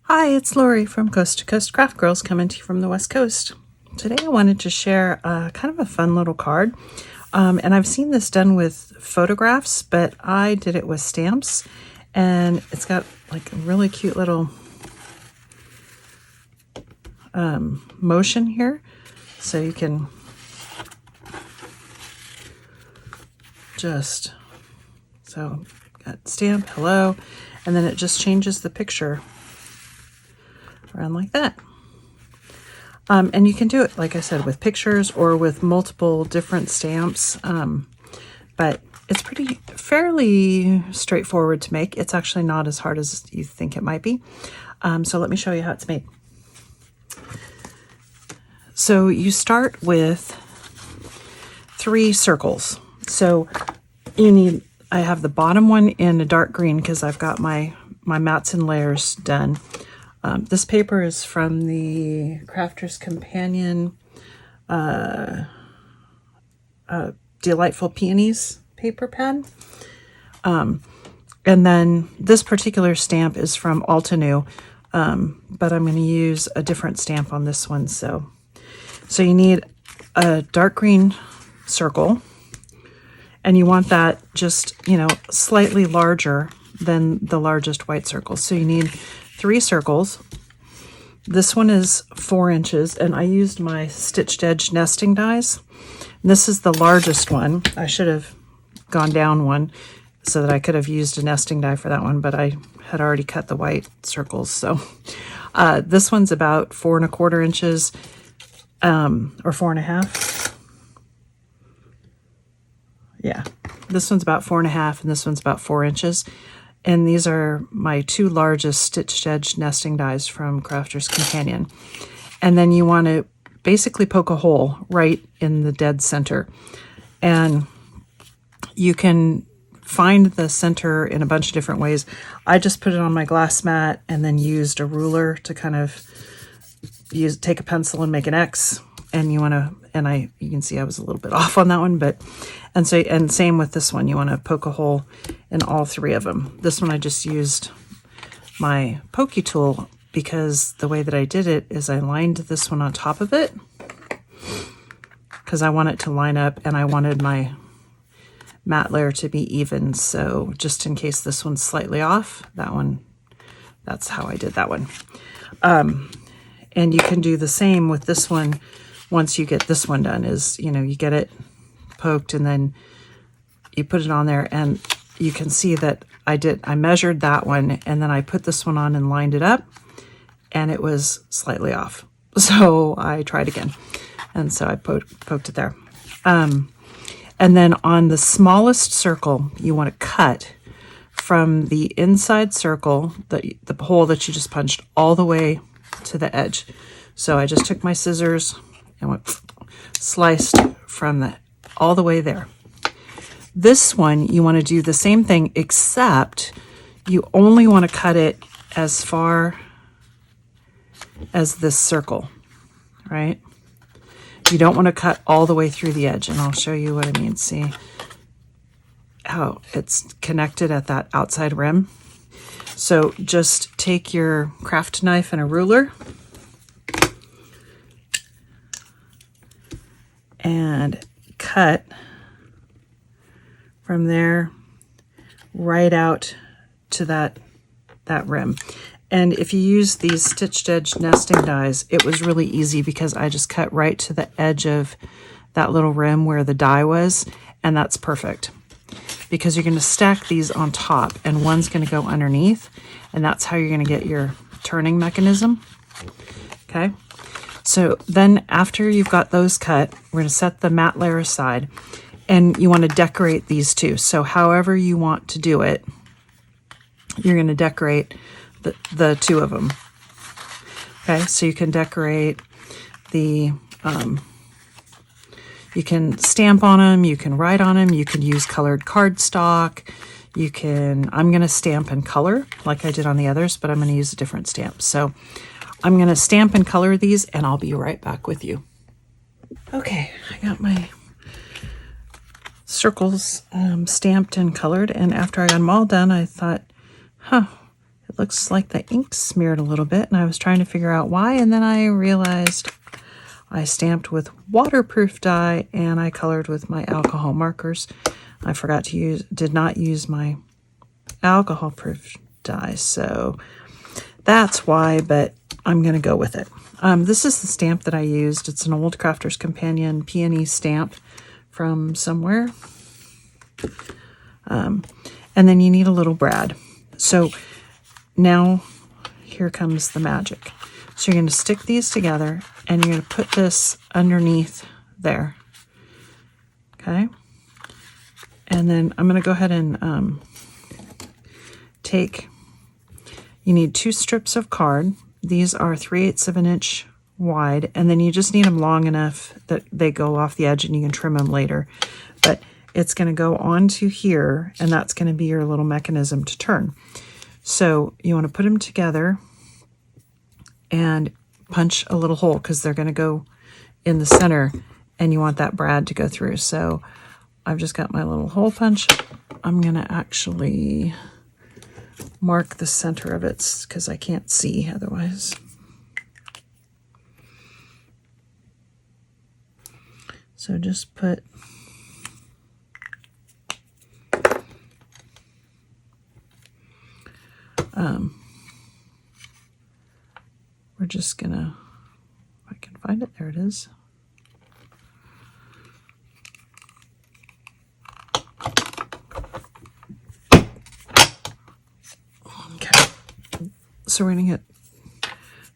Hi, it's Lori from Coast to Coast Craft Girls coming to you from the West Coast. Today I wanted to share kind of a fun little card. And I've seen this done with photographs, but I did it with stamps. And it's got like a really cute little motion here. So you can just, so got stamp, hello, and then it just changes the picture around like that. And you can do it, like I said, with pictures or with multiple different stamps. But it's fairly straightforward to make. It's actually not as hard as you think it might be. So let me show you how it's made. So you start with 3 circles. So I have the bottom one in a dark green because I've got my mats and layers done. This paper is from the Crafter's Companion Delightful Peonies paper pen. And then this particular stamp is from Altenew, but I'm going to use a different stamp on this one. So you need a dark green circle, and you want that just, slightly larger than the largest white circle. So you need 3 circles. This one is 4 inches, and I used my stitched edge nesting dies. And this is the largest one. I should have gone down one so that I could have used a nesting die for that one, but I had already cut the white circles. So this one's about 4 1/4 inches, or 4 1/2. Yeah, this one's about 4 1/2, and this one's about 4 inches. And these are my 2 largest stitched edge nesting dies from Crafter's Companion. And then you want to basically poke a hole right in the dead center. And you can find the center in a bunch of different ways. I just put it on my glass mat and then used a ruler to kind of take a pencil and make an X. And you can see I was a little bit off on that one, and same with this one. You want to poke a hole in all 3 of them. This one I just used my pokey tool because the way that I did it is I lined this one on top of it because I want it to line up, and I wanted my matte layer to be even. So just in case this one's slightly off, that's how I did that one. And you can do the same with this one. Once you get this one done, you get it poked and then you put it on there, and you can see that I measured that one, and then I put this one on and lined it up, and it was slightly off. So I tried again, and so I poked it there. And then on the smallest circle, you want to cut from the inside circle, the hole that you just punched, all the way to the edge. So I just took my scissors and sliced from all the way there. This one, you want to do the same thing, except you only want to cut it as far as this circle, right? You don't want to cut all the way through the edge, and I'll show you what I mean. See how it's connected at that outside rim? So just take your craft knife and a ruler and cut from there right out to that rim. And if you use these stitched edge nesting dies, it was really easy because I just cut right to the edge of that little rim where the die was, and that's perfect. Because you're going to stack these on top, and one's going to go underneath, and that's how you're going to get your turning mechanism. Okay? So then after you've got those cut, we're going to set the matte layer aside, and you want to decorate these 2. So however you want to do it, you're going to decorate the 2 of them. Okay, so you can decorate you can stamp on them, you can write on them, you can use colored cardstock, I'm going to stamp and color like I did on the others, but I'm going to use a different stamp. So I'm going to stamp and color these, and I'll be right back with you. Okay, I got my circles stamped and colored, and after I got them all done, I thought, it it looks like the ink smeared a little bit, and I was trying to figure out why, and then I realized I stamped with waterproof dye and I colored with my alcohol markers. I forgot to did not use my alcohol proof dye, so that's why, but I'm going to go with it. This is the stamp that I used. It's an old Crafter's Companion Peony stamp from somewhere. And then you need a little brad. So now here comes the magic. So you're going to stick these together and you're going to put this underneath there. Okay. And then I'm going to go ahead and you need 2 strips of card. These are 3/8 of an inch wide, and then you just need them long enough that they go off the edge and you can trim them later. But it's going to go onto here, and that's going to be your little mechanism to turn. So you want to put them together and punch a little hole because they're going to go in the center, and you want that brad to go through. So I've just got my little hole punch. I'm going to actually mark the center of it because I can't see otherwise. So just put we're just gonna, if I can find it, there it is. Okay, so we're gonna get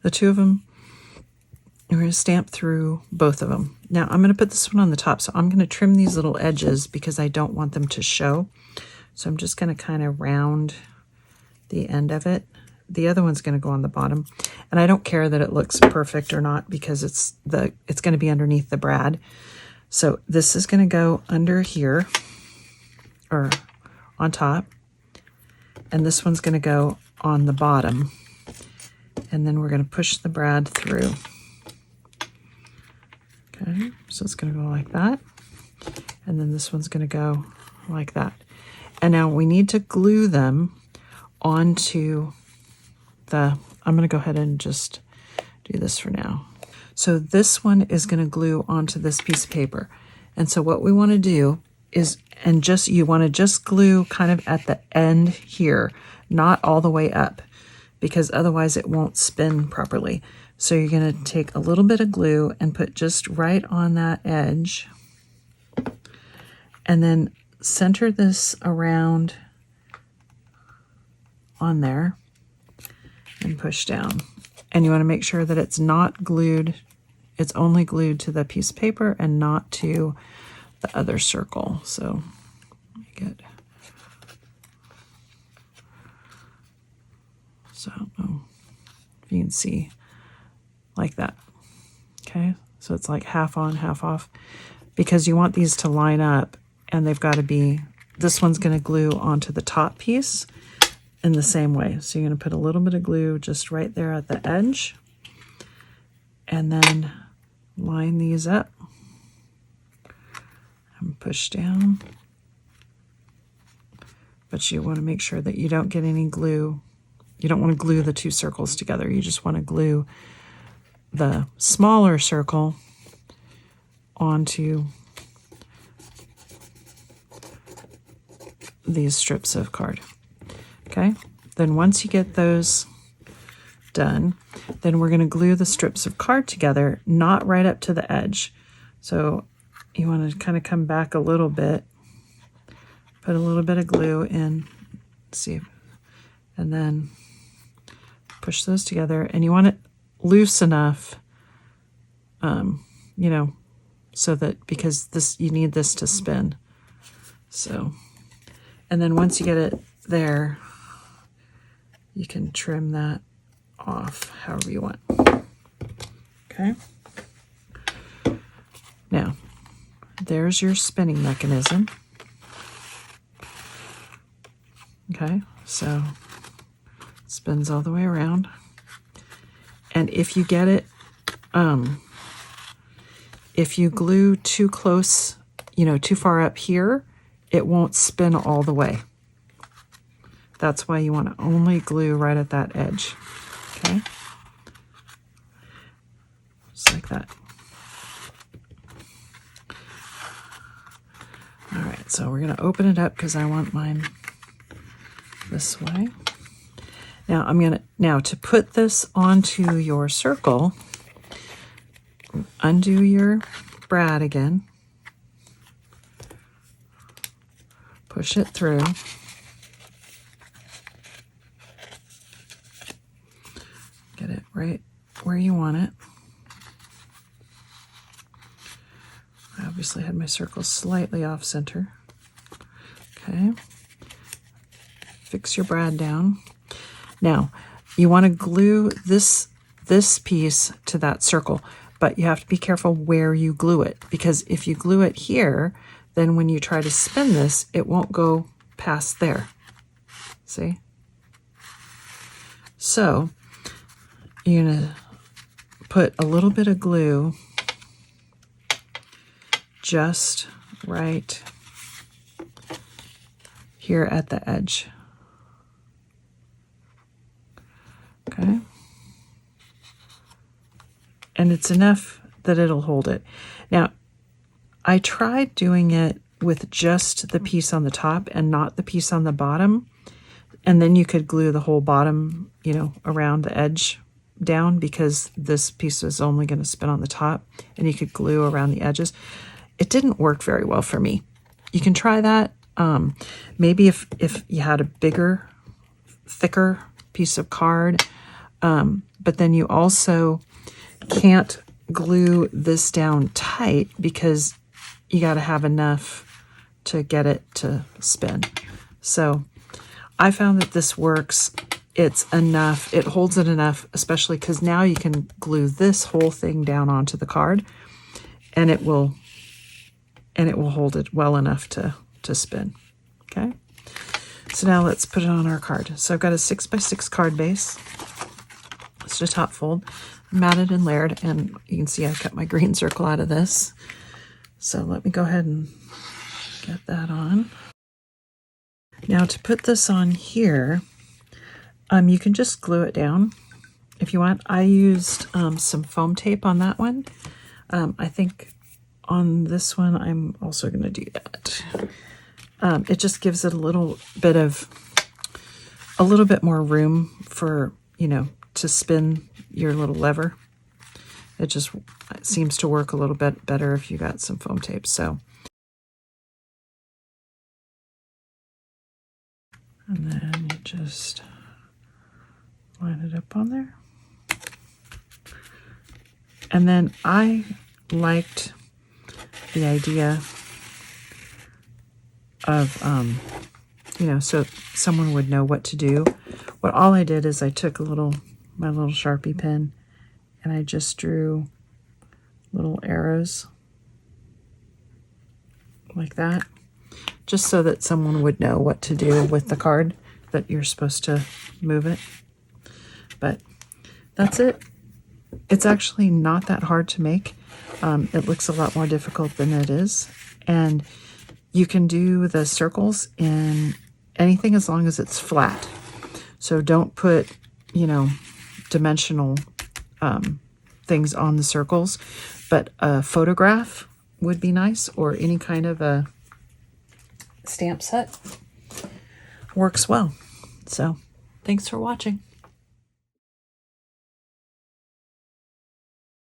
the 2 of them. We're going to stamp through both of them. Now I'm going to put this one on the top, so I'm going to trim these little edges because I don't want them to show. So I'm just going to kind of round the end of it. The other one's going to go on the bottom, and I don't care that it looks perfect or not because it's going to be underneath the brad. So this is going to go under here or on top, and this one's going to go on the bottom, and then we're going to push the brad through. Okay, so it's going to go like that, and then this one's going to go like that. And now we need to glue them onto the, I'm going to go ahead and just do this for now. So this one is going to glue onto this piece of paper. And so what we want to do is, you want to just glue kind of at the end here, not all the way up, because otherwise it won't spin properly. So you're going to take a little bit of glue and put just right on that edge, and then center this around on there and push down. And you want to make sure that it's not glued, it's only glued to the piece of paper and not to the other circle. So get, so I don't know if you can see, like that. Okay, so it's like half on, half off, because you want these to line up, and they've got to be, this one's going to glue onto the top piece in the same way. So you're going to put a little bit of glue just right there at the edge, and then line these up and push down. But you want to make sure that you don't get any glue. You don't want to glue the 2 circles together. You just want to glue the smaller circle onto these strips of card. Okay, then once you get those done, then we're going to glue the strips of card together, not right up to the edge. So you want to kind of come back a little bit, put a little bit of glue in, see, and then push those together, and you want it loose enough, you know, so that, because this, you need this to spin. So, and then once you get it there, you can trim that off however you want. Okay. Now, there's your spinning mechanism. Okay, so it spins all the way around. And if you get it, if you glue too close, you know, too far up here, it won't spin all the way. That's why you want to only glue right at that edge. Okay? Just like that. All right, so we're going to open it up because I want mine this way. Now to put this onto your circle, undo your brad again. Push it through. Get it right where you want it. I obviously had my circle slightly off center. Okay. Fix your brad down. Now, you want to glue this piece to that circle, but you have to be careful where you glue it, because if you glue it here, then when you try to spin this, it won't go past there. See? So, you're going to put a little bit of glue just right here at the edge. Okay. And it's enough that it'll hold it. Now, I tried doing it with just the piece on the top and not the piece on the bottom. And then you could glue the whole bottom, you know, around the edge down, because this piece is only going to spin on the top, and you could glue around the edges. It didn't work very well for me. You can try that. Maybe if you had a bigger, thicker piece of card, but then you also can't glue this down tight because you got to have enough to get it to spin. So I found that this works. It's enough. It holds it enough, especially because now you can glue this whole thing down onto the card, and it will hold it well enough to spin. Okay. So now let's put it on our card. So I've got a 6x6 card base. It's a top fold, matted and layered, and you can see I cut my green circle out of this. So let me go ahead and get that on. Now to put this on here, you can just glue it down if you want. I used some foam tape on that one. I think on this one I'm also going to do that. It just gives it a little bit more room for, you know, to spin your little lever. It seems to work a little bit better if you got some foam tape. So, and then you just line it up on there. And then I liked the idea of, you know, so someone would know what to do. All I did is I took my little Sharpie pen, and I just drew little arrows like that, just so that someone would know what to do with the card, that you're supposed to move it. But that's it. It's actually not that hard to make. It looks a lot more difficult than it is. And you can do the circles in anything as long as it's flat. So don't put, you know, dimensional things on the circles, but a photograph would be nice, or any kind of a stamp set works well. So thanks for watching.